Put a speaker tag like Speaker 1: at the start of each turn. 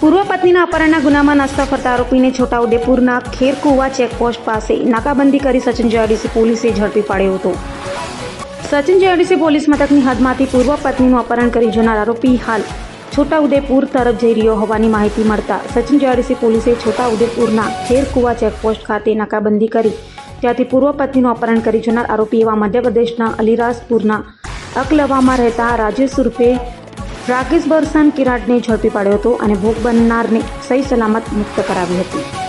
Speaker 1: પૂર્વ પત્નીના અપહરણના ગુનામાં નાસ્તા ફરતા આરોપીને છોટાઉદેપુરના ખેરકુવા ચેકપોસ્ટ પાસે નાકાબંધી કરી સચિન જેઆઈડીસી પોલીસે ઝડપી પાડ્યો હતો. સચિન જેઆઈડીસી પોલીસ મથકની હદમાંથી પૂર્વ પત્નીનું અપહરણ કરી જનાર આરોપી હાલ છોટાઉદેપુર તરફ જઈ રહ્યો હોવાની માહિતી મળતા સચિન જેઆઈડીસી પોલીસે છોટાઉદેપુરના ખેરકુવા ચેકપોસ્ટ ખાતે નાકાબંધી કરી ત્યાંથી પૂર્વ પત્નીનું અપહરણ કરી જનાર આરોપી એવા મધ્યપ્રદેશના અલીરાજપુરના અકલવામાં રહેતા રાજેશ ઉર્ફે રાકેશ બરસાન કિરાટને ઝડપી પાડ્યો હતો અને ભોગ બનનારને સહી સલામત મુક્ત કરાવી હતી.